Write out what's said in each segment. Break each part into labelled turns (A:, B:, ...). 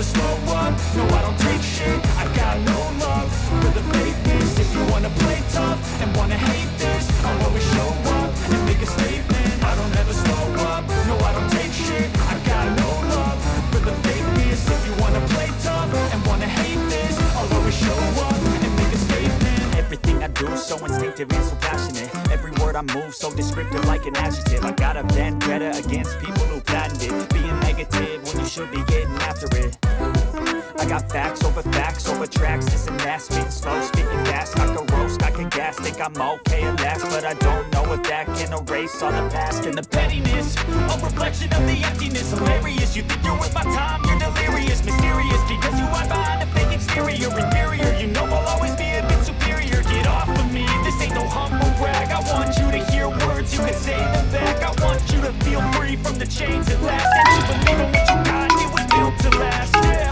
A: never slow up, no I don't take shit. I got no love for the fakeness. If you wanna play tough and wanna hate this, I'll always show up and make a statement. I don't ever slow up, no I don't take shit. I got no love for the fakeness. If you wanna play tough and wanna hate this, I'll always show up and make a statement. Everything I do so instinctive and so passionate. Every word I move so descriptive like an adjective. I got a vendetta against people who patented being negative when you should be getting after it. I got facts over tracks, this and that. Spitting slow, speaking fast, I can roast, I can gas. Think I'm okay at last, but I don't know if that can erase all the past and the pettiness. A reflection of the emptiness, hilarious. You think you're worth my time, you're delirious. Mysterious, because you hide behind a fake exterior. Inferior, you know I'll always be a bit superior. Get off of me, this ain't no humble brag. I want you to hear words, you can say them back. I want you to feel free from the chains at last. And you believe in what you got, it was built to last, yeah.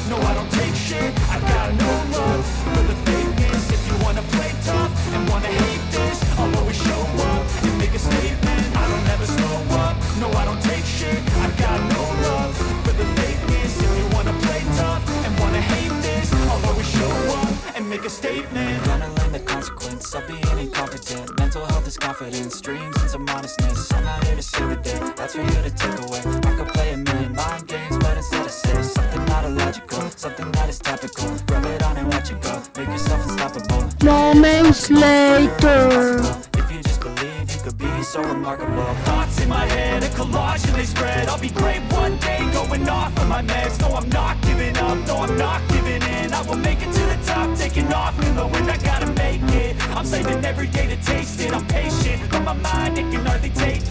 A: No, I don't take shit, I got no love for the fakeness. If you wanna play tough and wanna hate this, I'll always show up and make a statement. I don't ever slow up, no I don't take shit, I got no love for the fakeness. If you wanna play tough and wanna hate this, I'll always show up and make a statement.
B: I'm gonna learn the consequence of being incompetent. Mental health is confidence, dreams and some honestness. I'm not here to save the day, that's for you to take away. I could play a million mind games, but instead I say something not illogical, something that is topical. Rub it on and watch it go, make yourself unstoppable.
C: Moments later.
B: If you just believe, you could be so remarkable.
A: Thoughts in my head, a collage and they spread. I'll be great one day, going off of my meds. No, I'm not giving up, no, I'm not giving in. I will make it to the top, taking off in the wind. I gotta make it, I'm saving every day to taste it. I'm patient, but my mind, it can hardly take